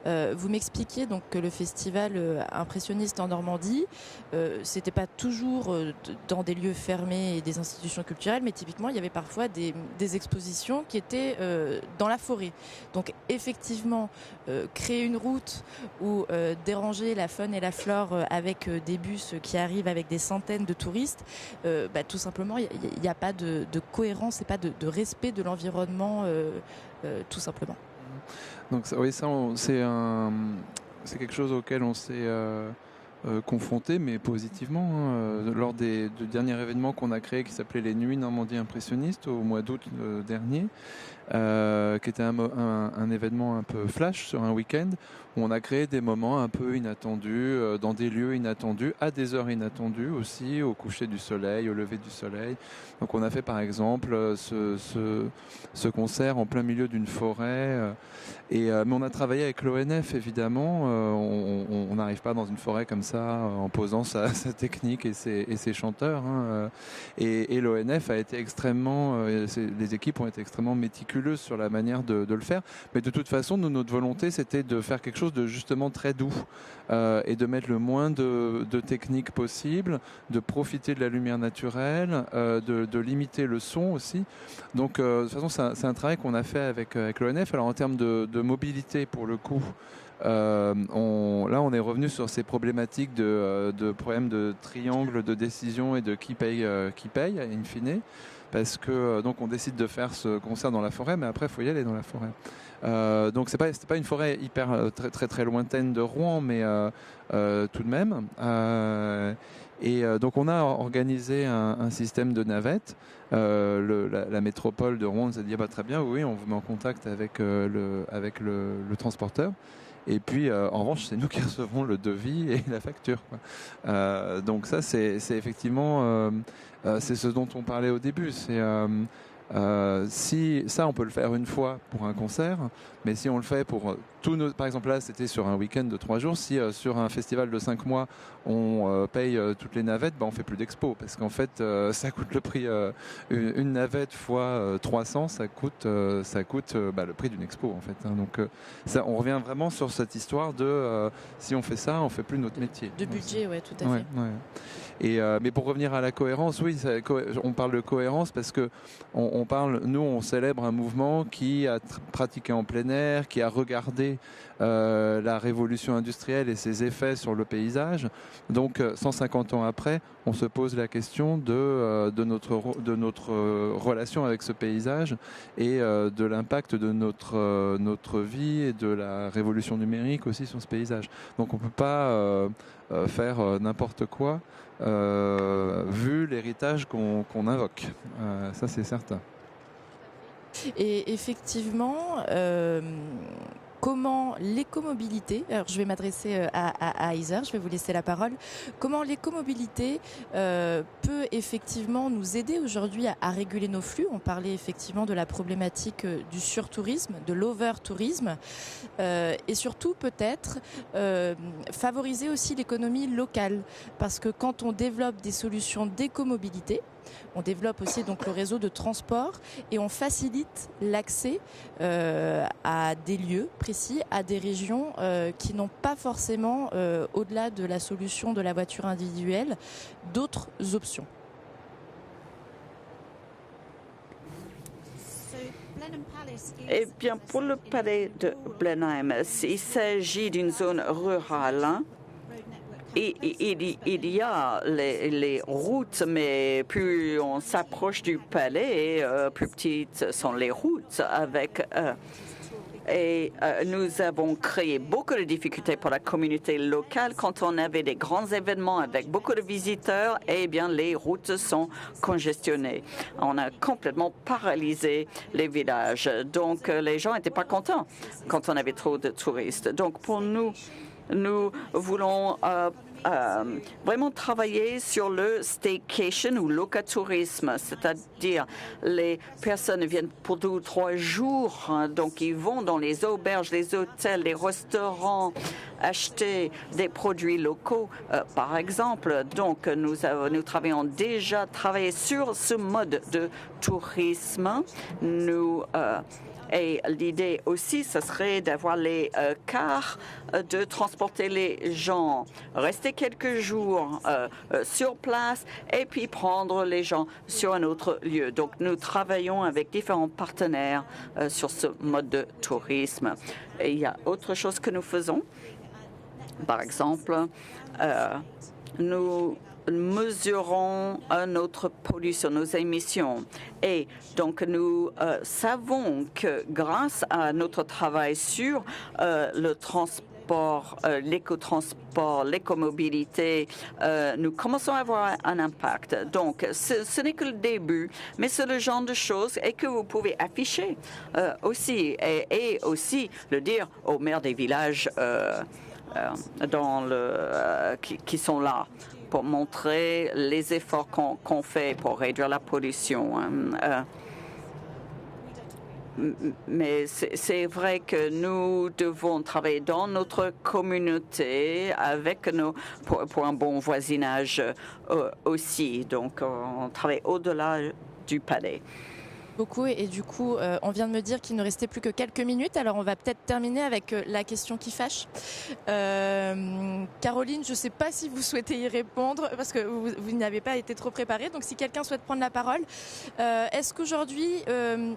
Vous m'expliquiez donc que le festival impressionniste en Normandie, c'était pas toujours dans des lieux fermés et des institutions culturelles, mais typiquement, il y avait parfois des expositions qui étaient dans la forêt. Donc, effectivement, créer une route ou déranger la faune et la flore avec des bus qui arrivent avec des centaines de touristes, tout simplement, il n'y a pas de cohérence et pas de respect de l'environnement, tout simplement. Donc oui, ça c'est quelque chose auquel on s'est confronté, mais positivement, hein. Lors du dernier événement qu'on a créé qui s'appelait les Nuits Normandie Impressionnistes au mois d'août dernier, qui était un événement un peu flash sur un week-end, où on a créé des moments un peu inattendus, dans des lieux inattendus, à des heures inattendues aussi, au coucher du soleil, au lever du soleil. Donc on a fait par exemple ce concert en plein milieu d'une forêt, mais on a travaillé avec l'ONF évidemment. On n'arrive pas dans une forêt comme ça en posant sa technique et ses chanteurs, hein. Et l'ONF a été extrêmement, les équipes ont été extrêmement méticuleuses sur la manière de le faire. Mais de toute façon, notre volonté, c'était de faire quelque chose de justement très doux, et de mettre le moins de techniques possible, de profiter de la lumière naturelle, de limiter le son aussi. Donc de toute façon, c'est un travail qu'on a fait avec l'ONF. Alors en termes de mobilité, pour le coup, on est revenu sur ces problématiques de problèmes de triangle de décision et de qui paye in fine, parce que donc on décide de faire ce concert dans la forêt, mais après il faut y aller dans la forêt. Donc c'était pas une forêt très très très lointaine de Rouen, mais tout de même. Donc on a organisé un système de navettes. La métropole de Rouen nous a dit très bien, oui, on vous met en contact avec le transporteur. Et puis, en revanche, c'est nous qui recevons le devis et la facture, quoi. Donc ça, c'est effectivement c'est ce dont on parlait au début. C'est si ça, on peut le faire une fois pour un concert, mais si on le fait pour par exemple là, c'était sur un week-end de 3 jours. Si sur un festival de 5 mois, on paye toutes les navettes, on fait plus d'expo, parce qu'en fait, ça coûte le prix. Une navette fois 300, ça coûte le prix d'une expo, en fait, hein. Donc ça, on revient vraiment sur cette histoire de si on fait ça, on fait plus notre métier. De budget, ouais, tout à fait. Ouais. Mais pour revenir à la cohérence, oui, on parle de cohérence parce que on célèbre un mouvement qui a pratiqué en plein air, qui a regardé la révolution industrielle et ses effets sur le paysage. Donc 150 ans après, on se pose la question de notre relation avec ce paysage et de l'impact de notre vie et de la révolution numérique aussi sur ce paysage. Donc on ne peut pas faire n'importe quoi vu l'héritage qu'on invoque. Ça, c'est certain. Et effectivement, comment l'écomobilité, alors je vais m'adresser à Heather, je vais vous laisser la parole, comment l'écomobilité peut effectivement nous aider aujourd'hui à réguler nos flux. On parlait effectivement de la problématique du surtourisme, de l'overtourisme, et surtout peut-être favoriser aussi l'économie locale, parce que quand on développe des solutions d'écomobilité, on développe aussi donc le réseau de transport et on facilite l'accès à des lieux précis, à des régions qui n'ont pas forcément, au-delà de la solution de la voiture individuelle, d'autres options. Eh bien, pour le palais de Blenheim, il s'agit d'une zone rurale. Il y a les routes, mais plus on s'approche du palais, plus petites sont les routes. Nous avons créé beaucoup de difficultés pour la communauté locale. Quand on avait des grands événements avec beaucoup de visiteurs, eh bien, les routes sont congestionnées. On a complètement paralysé les villages. Donc, les gens n'étaient pas contents quand on avait trop de touristes. Donc, pour nous, nous voulons vraiment travailler sur le staycation ou locatourisme, c'est-à-dire les personnes viennent pour 2 ou 3 jours, donc ils vont dans les auberges, les hôtels, les restaurants, acheter des produits locaux, par exemple. Donc nous travaillons déjà sur ce mode de tourisme. Et l'idée aussi, ce serait d'avoir les cars, de transporter les gens, rester quelques jours sur place et puis prendre les gens sur un autre lieu. Donc nous travaillons avec différents partenaires sur ce mode de tourisme. Et il y a autre chose que nous faisons. Par exemple, nous mesurons notre pollution, nos émissions. Et donc, nous savons que grâce à notre travail sur le transport, l'écotransport, l'écomobilité, nous commençons à avoir un impact. Donc, ce n'est que le début, mais c'est le genre de choses et que vous pouvez afficher aussi et aussi le dire aux maires des villages qui sont là, pour montrer les efforts qu'on fait pour réduire la pollution. Mais c'est vrai que nous devons travailler dans notre communauté avec pour un bon voisinage aussi. Donc, on travaille au-delà du palais. Beaucoup et du coup on vient de me dire qu'il ne restait plus que quelques minutes, alors on va peut-être terminer avec la question qui fâche. Caroline, je ne sais pas si vous souhaitez y répondre parce que vous n'avez pas été trop préparée, donc si quelqu'un souhaite prendre la parole, est-ce qu'aujourd'hui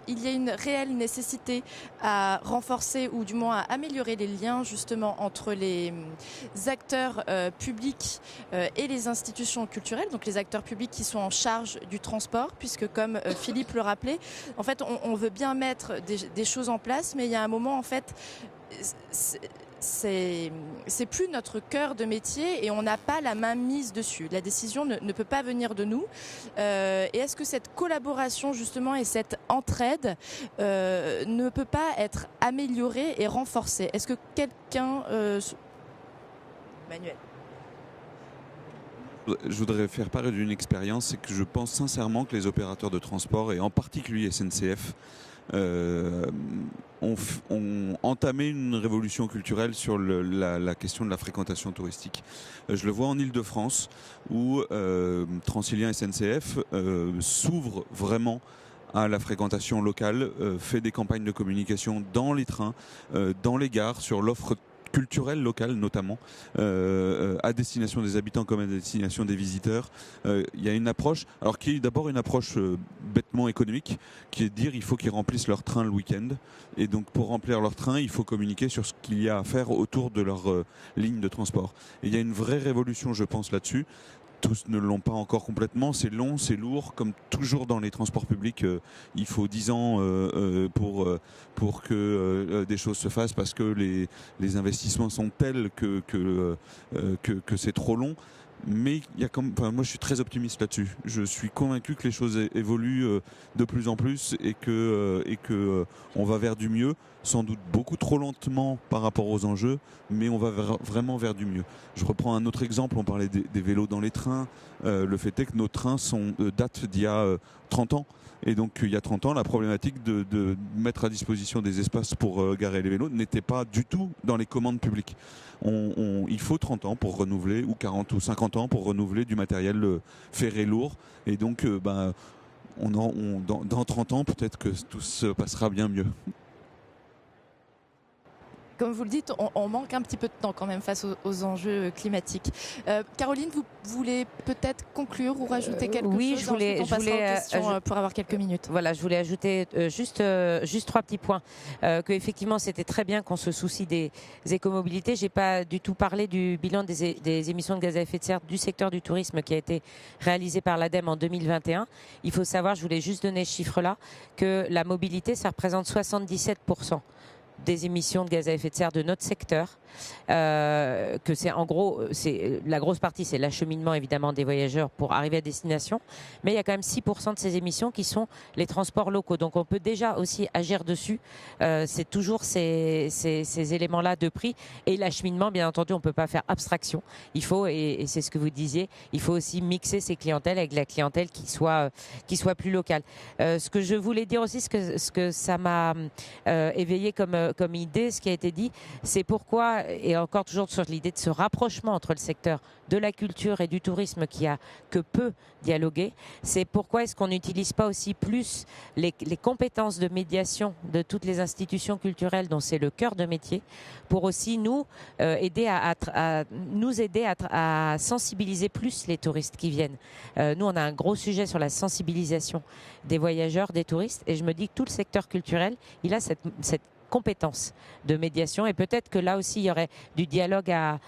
il y a une réelle nécessité à renforcer ou du moins à améliorer les liens justement entre les acteurs publics et les institutions culturelles, donc les acteurs publics qui sont en charge du transport, puisque comme Philippe le rappelait, en fait, on veut bien mettre des choses en place, mais il y a un moment, en fait, c'est plus notre cœur de métier et on n'a pas la main mise dessus. La décision ne peut pas venir de nous. Et est-ce que cette collaboration, justement, et cette entraide ne peut pas être améliorée et renforcée? Est-ce que quelqu'un... Manuel. Je voudrais faire part d'une expérience, c'est que je pense sincèrement que les opérateurs de transport, et en particulier SNCF, ont entamé une révolution culturelle sur la question de la fréquentation touristique. Je le vois en Île-de-France, où Transilien SNCF s'ouvre vraiment à la fréquentation locale, fait des campagnes de communication dans les trains, dans les gares, sur l'offre culturelle locale notamment, à destination des habitants comme à destination des visiteurs. Il y a une approche, alors qui est d'abord une approche bêtement économique, qui est de dire il faut qu'ils remplissent leur train le week-end, et donc pour remplir leur train, il faut communiquer sur ce qu'il y a à faire autour de leur ligne de transport. Et il y a une vraie révolution, je pense, là-dessus. Tous ne l'ont pas encore complètement, c'est long, c'est lourd, comme toujours dans les transports publics, il faut 10 ans pour que des choses se fassent, parce que les investissements sont tels que c'est trop long. Mais moi je suis très optimiste là-dessus. Je suis convaincu que les choses évoluent de plus en plus et que on va vers du mieux, sans doute beaucoup trop lentement par rapport aux enjeux, mais on va vraiment vers du mieux. Je reprends un autre exemple, on parlait des vélos dans les trains. Le fait est que nos trains datent d'il y a 30 ans. Et donc il y a 30 ans, la problématique de mettre à disposition des espaces pour garer les vélos n'était pas du tout dans les commandes publiques. Il faut 30 ans pour renouveler, ou 40 ou 50 ans pour renouveler du matériel ferré lourd. Et donc dans 30 ans, peut-être que tout se passera bien mieux. Comme vous le dites, on manque un petit peu de temps quand même face aux enjeux climatiques. Caroline, vous voulez peut-être conclure ou rajouter quelque chose? Oui, je voulais pour avoir quelques minutes. Voilà, je voulais ajouter juste 3 petits points. Que effectivement, c'était très bien qu'on se soucie des écomobilités. J'ai pas du tout parlé du bilan des émissions de gaz à effet de serre du secteur du tourisme qui a été réalisé par l'ADEME en 2021. Il faut savoir, je voulais juste donner ce chiffre-là, que la mobilité, ça représente 77% des émissions de gaz à effet de serre de notre secteur, que c'est en gros, la grosse partie, c'est l'acheminement évidemment des voyageurs pour arriver à destination, mais il y a quand même 6% de ces émissions qui sont les transports locaux. Donc on peut déjà aussi agir dessus. C'est toujours ces éléments-là de prix et l'acheminement, bien entendu, on peut pas faire abstraction. Il faut, et c'est ce que vous disiez, il faut aussi mixer ces clientèles avec la clientèle qui soit plus locale. Ce que je voulais dire aussi, ce que ça m'a éveillé comme idée, ce qui a été dit, c'est pourquoi, et encore toujours sur l'idée de ce rapprochement entre le secteur de la culture et du tourisme qui a que peu dialogué, c'est pourquoi est-ce qu'on n'utilise pas aussi plus les compétences de médiation de toutes les institutions culturelles dont c'est le cœur de métier, pour aussi nous aider à sensibiliser plus les touristes qui viennent. Nous, on a un gros sujet sur la sensibilisation des voyageurs, des touristes, et je me dis que tout le secteur culturel, il a cette compétences de médiation, et peut-être que là aussi il y aurait du dialogue à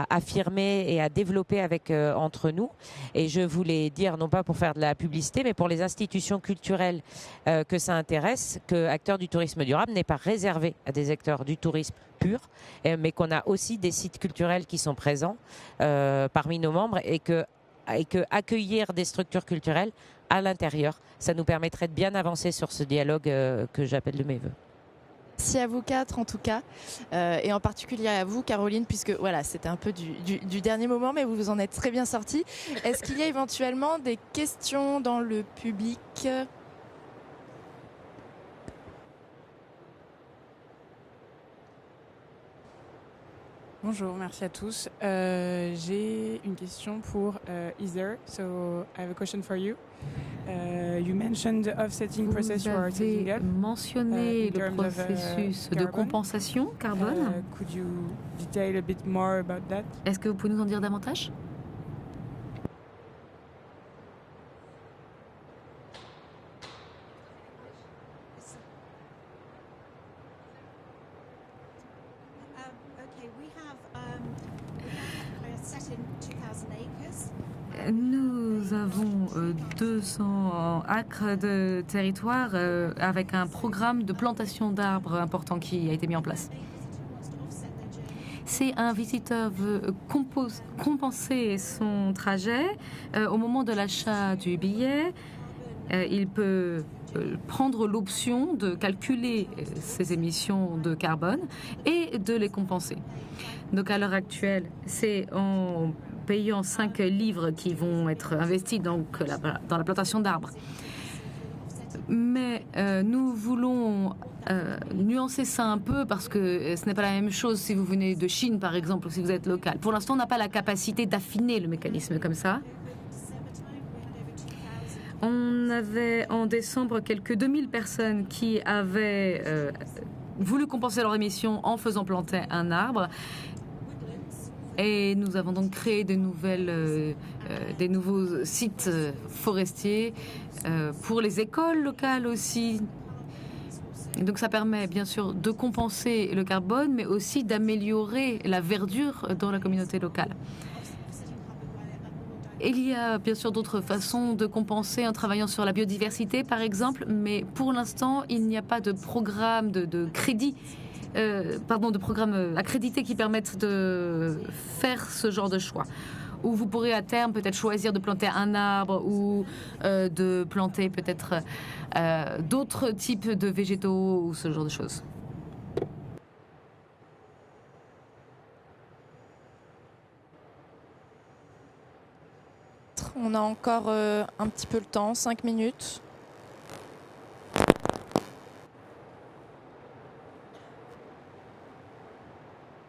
affirmer et à développer avec entre nous. Et je voulais dire, non pas pour faire de la publicité, mais pour les institutions culturelles que ça intéresse, que Acteurs du tourisme durable n'est pas réservé à des acteurs du tourisme pur, mais qu'on a aussi des sites culturels qui sont présents parmi nos membres, et que accueillir des structures culturelles à l'intérieur, ça nous permettrait de bien avancer sur ce dialogue que j'appelle de mes voeux. Merci à vous quatre en tout cas, et en particulier à vous Caroline, puisque voilà, c'était un peu du dernier moment, mais vous vous en êtes très bien sortie. Est-ce qu'il y a éventuellement des questions dans le public ? Bonjour, merci à tous. J'ai une question pour Heather. So I have a question for you. You mentioned the offsetting process you are taking up. Mentionné le processus de compensation carbone. Could you detail a bit more about that? Est-ce que vous pouvez nous en dire davantage? Nous avons 200 acres de territoire avec un programme de plantation d'arbres important qui a été mis en place. Si un visiteur veut compenser son trajet au moment de l'achat du billet, il peut prendre l'option de calculer ses émissions de carbone et de les compenser. Donc à l'heure actuelle, c'est en payant 5 livres qui vont être investis dans la plantation d'arbres. Mais nous voulons nuancer ça un peu, parce que ce n'est pas la même chose si vous venez de Chine, par exemple, ou si vous êtes local. Pour l'instant, on n'a pas la capacité d'affiner le mécanisme comme ça. On avait en décembre quelques 2000 personnes qui avaient voulu compenser leur émission en faisant planter un arbre. Et nous avons donc créé des nouveaux sites forestiers pour les écoles locales aussi. Et donc ça permet bien sûr de compenser le carbone, mais aussi d'améliorer la verdure dans la communauté locale. Il y a bien sûr d'autres façons de compenser en travaillant sur la biodiversité, par exemple, mais pour l'instant, il n'y a pas de programme de crédit. De programmes accrédités qui permettent de faire ce genre de choix. où vous pourrez à terme peut-être choisir de planter un arbre ou de planter peut-être d'autres types de végétaux ou ce genre de choses. On a encore un petit peu le temps, 5 minutes.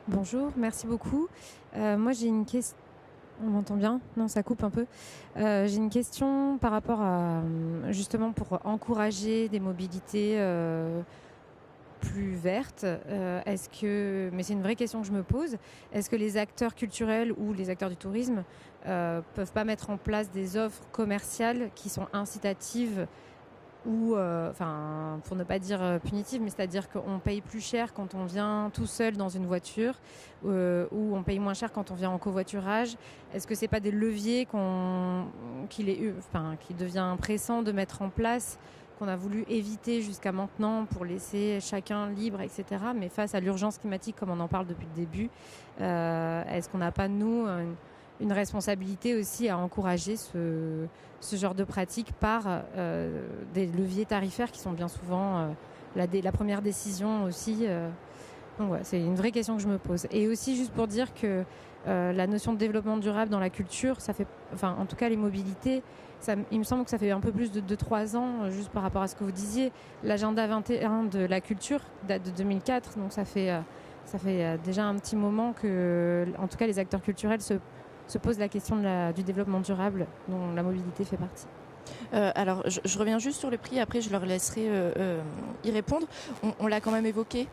Bonjour, merci beaucoup. Moi, j'ai une question. On m'entend bien? Non, ça coupe un peu. J'ai une question par rapport à, justement, pour encourager des mobilités plus vertes. Mais c'est une vraie question que je me pose. Est-ce que les acteurs culturels ou les acteurs du tourisme peuvent pas mettre en place des offres commerciales qui sont incitatives ou, pour ne pas dire punitive, mais c'est-à-dire qu'on paye plus cher quand on vient tout seul dans une voiture ou on paye moins cher quand on vient en covoiturage. Est-ce que c'est pas des leviers qu'il devient pressant de mettre en place, qu'on a voulu éviter jusqu'à maintenant pour laisser chacun libre, etc. Mais face à l'urgence climatique, comme on en parle depuis le début, est-ce qu'on n'a pas, nous, une responsabilité aussi à encourager ce genre de pratique par des leviers tarifaires qui sont bien souvent la première décision aussi. Donc ouais, c'est une vraie question que je me pose. Et aussi juste pour dire que la notion de développement durable dans la culture, en tout cas les mobilités, il me semble que ça fait un peu plus de 3 ans, juste par rapport à ce que vous disiez. L'agenda 21 de la culture date de 2004, donc ça fait déjà un petit moment que, en tout cas, les acteurs culturels se posent la question du développement durable dont la mobilité fait partie. Alors, je reviens juste sur le prix, après je leur laisserai y répondre. On l'a quand même évoqué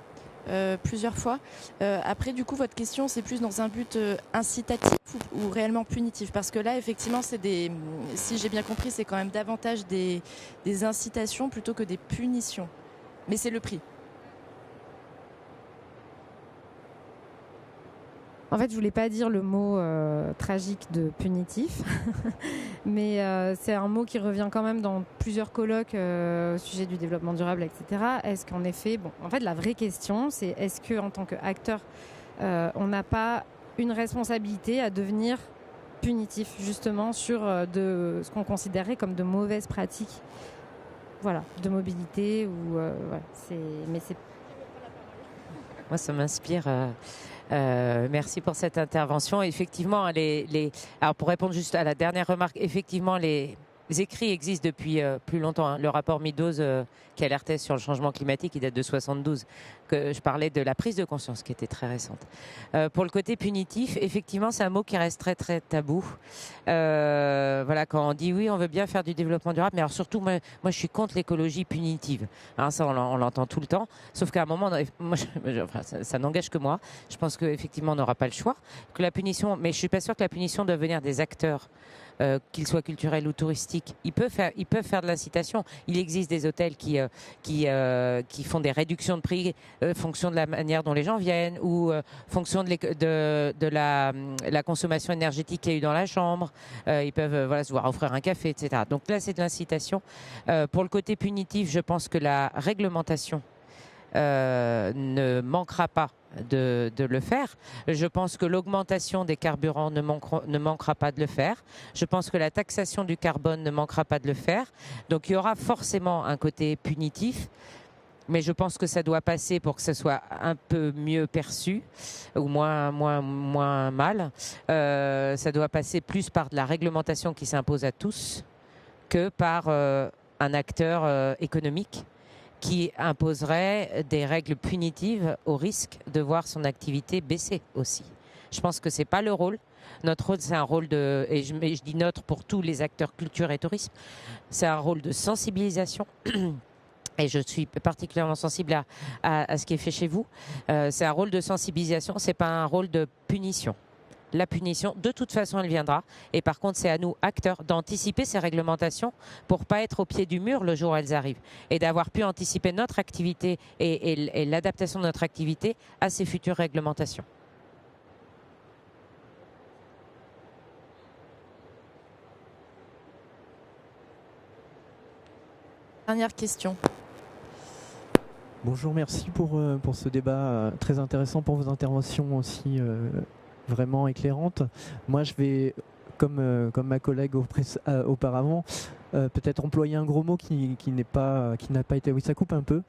plusieurs fois. Après, du coup, votre question, c'est plus dans un but incitatif ou réellement punitif? Parce que là, effectivement, si j'ai bien compris, c'est quand même davantage des incitations plutôt que des punitions. Mais c'est le prix. En fait, je voulais pas dire le mot tragique de punitif, mais c'est un mot qui revient quand même dans plusieurs colloques au sujet du développement durable, etc. Est-ce qu'en effet, en fait, la vraie question, c'est est-ce que en tant qu'acteur, on n'a pas une responsabilité à devenir punitif, justement, sur de ce qu'on considérait comme de mauvaises pratiques, voilà, de mobilité ou voilà. Moi, ça m'inspire. Merci pour cette intervention. Effectivement, alors pour répondre juste à la dernière remarque, effectivement, les écrits existent depuis plus longtemps. Hein. Le rapport Meadows qui alertait sur le changement climatique, il date de 72. Que je parlais de la prise de conscience qui était très récente. Pour le côté punitif, effectivement, c'est un mot qui reste très très tabou. Voilà, quand on dit oui, on veut bien faire du développement durable, mais alors surtout, moi je suis contre l'écologie punitive. Hein, ça, on l'entend tout le temps. Sauf qu'à un moment, ça n'engage que moi. Je pense qu'effectivement, on n'aura pas le choix. Que la punition, mais je suis pas sûre que la punition doit venir des acteurs. Qu'ils soient culturels ou touristiques, ils peuvent faire de l'incitation. Il existe des hôtels qui font des réductions de prix fonction de la manière dont les gens viennent ou fonction de la consommation énergétique qu'il y a eu dans la chambre. Ils peuvent se voir offrir un café, etc. Donc là, c'est de l'incitation. Pour le côté punitif, je pense que la réglementation ne manquera pas de le faire. Je pense que l'augmentation des carburants ne manquera pas de le faire. Je pense que la taxation du carbone ne manquera pas de le faire. Donc il y aura forcément un côté punitif, mais je pense que ça doit passer pour que ça soit un peu mieux perçu ou moins mal. Ça doit passer plus par de la réglementation qui s'impose à tous que par un acteur économique qui imposerait des règles punitives au risque de voir son activité baisser aussi. Je pense que c'est pas le rôle. Notre rôle, c'est un rôle et je dis notre pour tous les acteurs culture et tourisme, c'est un rôle de sensibilisation. Et je suis particulièrement sensible à ce qui est fait chez vous. C'est un rôle de sensibilisation, c'est pas un rôle de punition. La punition, de toute façon, elle viendra. Et par contre, c'est à nous, acteurs, d'anticiper ces réglementations pour pas être au pied du mur le jour où elles arrivent. Et d'avoir pu anticiper notre activité et l'adaptation de notre activité à ces futures réglementations. Dernière question. Bonjour, merci pour ce débat très intéressant, pour vos interventions aussi vraiment éclairante. Moi, je vais, comme ma collègue auparavant, peut-être employer un gros mot qui n'a pas été... Oui, ça coupe un peu.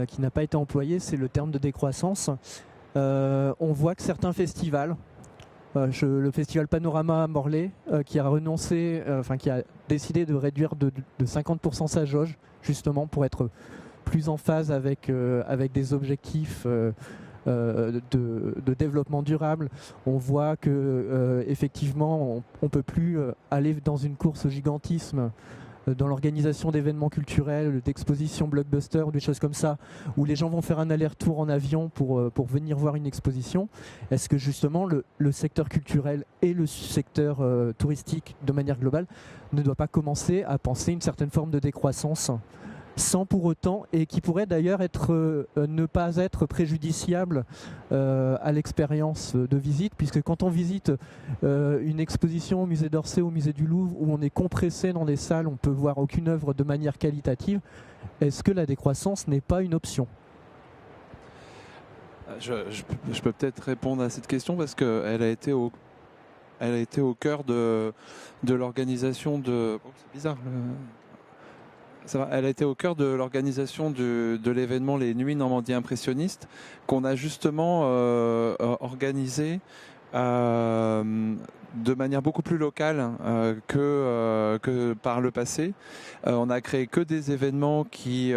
Qui n'a pas été employé, c'est le terme de décroissance. On voit que certains festivals, le festival Panorama à Morlaix, qui a renoncé, qui a décidé de réduire de 50% sa jauge, justement pour être plus en phase avec des objectifs de développement durable. On voit que effectivement, on peut plus aller dans une course au gigantisme dans l'organisation d'événements culturels, d'expositions blockbuster, des choses comme ça, où les gens vont faire un aller-retour en avion pour venir voir une exposition. Est-ce que justement le secteur culturel et le secteur touristique, de manière globale, ne doit pas commencer à penser une certaine forme de décroissance sans pour autant, et qui pourrait d'ailleurs ne pas être préjudiciable à l'expérience de visite, puisque quand on visite une exposition au musée d'Orsay, au musée du Louvre, où on est compressé dans des salles, on ne peut voir aucune œuvre de manière qualitative, est-ce que la décroissance n'est pas une option ? Je peux peut-être répondre à cette question parce qu'elle a été au cœur de l'organisation de... Oh, c'est bizarre. Elle a été au cœur de l'organisation de l'événement Les Nuits Normandie Impressionnistes qu'on a justement organisé de manière beaucoup plus locale que par le passé. On a créé que des événements qui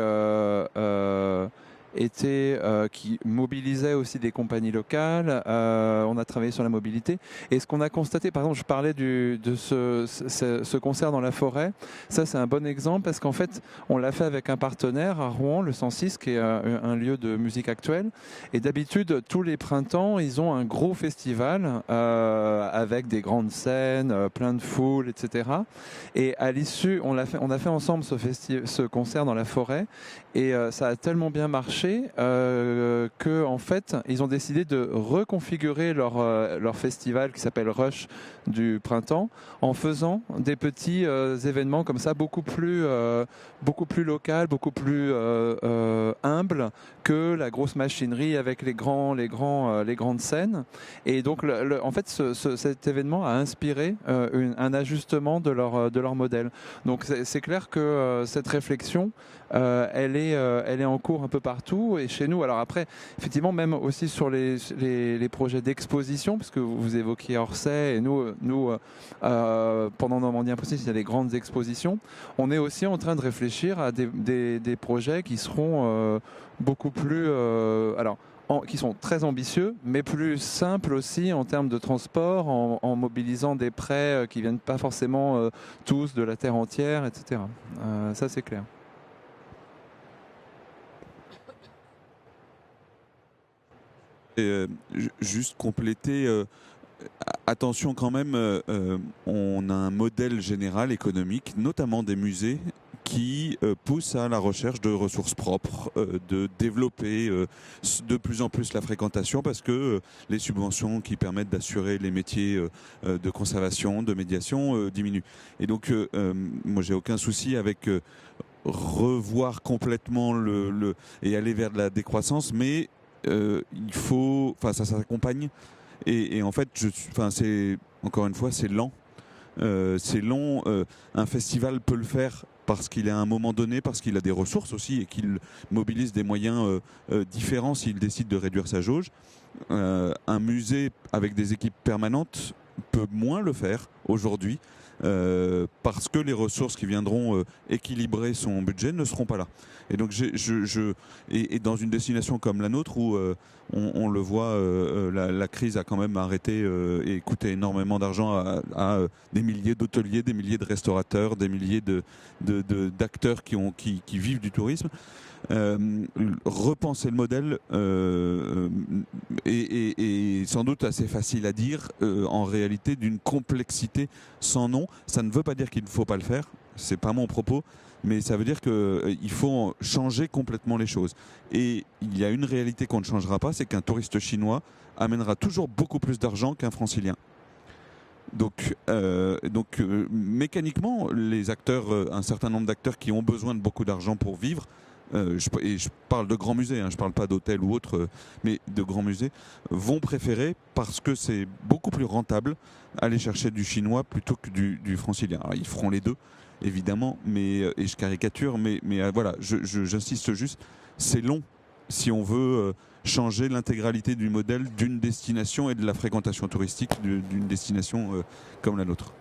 mobilisaient aussi des compagnies locales. On a travaillé sur la mobilité. Et ce qu'on a constaté, par exemple, je parlais de ce concert dans la forêt. Ça, c'est un bon exemple parce qu'en fait, on l'a fait avec un partenaire à Rouen, le 106, qui est un lieu de musique actuelle. Et d'habitude, tous les printemps, ils ont un gros festival avec des grandes scènes, plein de foules, etc. Et à l'issue, on a fait ensemble ce concert dans la forêt. Et ça a tellement bien marché que en fait ils ont décidé de reconfigurer leur festival qui s'appelle Rush du printemps en faisant des petits événements comme ça beaucoup plus local, beaucoup plus humble que la grosse machinerie avec les grandes scènes. Et donc en fait cet événement a inspiré un ajustement de leur modèle. Donc c'est clair que cette réflexion elle est en cours un peu partout et chez nous. Alors après, effectivement, même aussi sur les projets d'exposition, parce que vous évoquiez Orsay et nous pendant Normandie Impressionniste, il y a des grandes expositions. On est aussi en train de réfléchir à des projets qui seront beaucoup plus... qui sont très ambitieux, mais plus simples aussi en termes de transport, en mobilisant des prêts qui viennent pas forcément tous de la terre entière, etc. Ça, c'est clair. Juste compléter, attention quand même, on a un modèle général économique, notamment des musées, qui pousse à la recherche de ressources propres, de développer de plus en plus la fréquentation parce que les subventions qui permettent d'assurer les métiers de conservation, de médiation diminuent. Et donc, moi, j'ai aucun souci avec revoir complètement et aller vers de la décroissance, mais il faut, ça s'accompagne et en fait, encore une fois, c'est lent. C'est long. Un festival peut le faire parce qu'il est à un moment donné, parce qu'il a des ressources aussi et qu'il mobilise des moyens différents s'il décide de réduire sa jauge. Un musée avec des équipes permanentes peut moins le faire aujourd'hui parce que les ressources qui viendront équilibrer son budget ne seront pas là. Et donc, et dans une destination comme la nôtre où on le voit, la crise a quand même arrêté et coûté énormément d'argent à des milliers d'hôteliers, des milliers de restaurateurs, des milliers d'acteurs qui vivent du tourisme. Repenser le modèle est sans doute assez facile à dire, en réalité d'une complexité sans nom. Ça ne veut pas dire qu'il ne faut pas le faire, c'est pas mon propos, mais ça veut dire qu'il faut changer complètement les choses. Et il y a une réalité qu'on ne changera pas, c'est qu'un touriste chinois amènera toujours beaucoup plus d'argent qu'un francilien. Donc, mécaniquement, les acteurs, un certain nombre d'acteurs qui ont besoin de beaucoup d'argent pour vivre, et je parle de grands musées, je ne parle pas d'hôtels ou autres, mais de grands musées, vont préférer, parce que c'est beaucoup plus rentable, aller chercher du chinois plutôt que du francilien. Alors, ils feront les deux, évidemment, et je caricature, mais voilà, j'insiste juste, c'est long si on veut changer l'intégralité du modèle d'une destination et de la fréquentation touristique d'une destination comme la nôtre.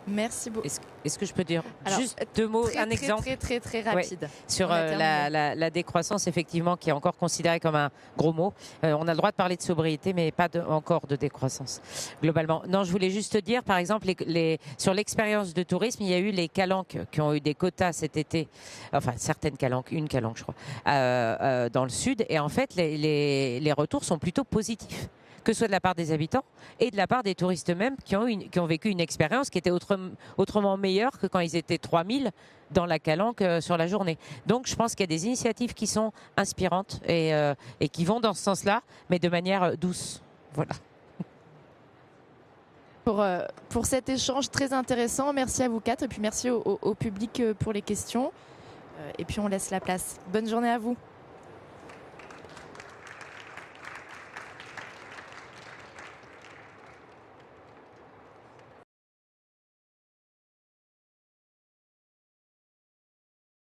Merci beaucoup. Est-ce que je peux dire Alors, juste 2 mots, un exemple très rapide. sur la décroissance, effectivement, qui est encore considérée comme un gros mot. On a le droit de parler de sobriété, mais pas encore de décroissance, globalement. Non, je voulais juste dire, par exemple, sur l'expérience de tourisme, il y a eu les calanques qui ont eu des quotas cet été, enfin certaines calanques, une calanque, je crois, dans le sud. Et en fait, les retours sont plutôt positifs, que ce soit de la part des habitants et de la part des touristes eux-mêmes qui ont vécu une expérience qui était autrement meilleure que quand ils étaient 3000 dans la calanque sur la journée. Donc je pense qu'il y a des initiatives qui sont inspirantes et qui vont dans ce sens-là, mais de manière douce. Voilà. Pour cet échange très intéressant, merci à vous 4 et puis merci au public pour les questions. Et puis on laisse la place. Bonne journée à vous.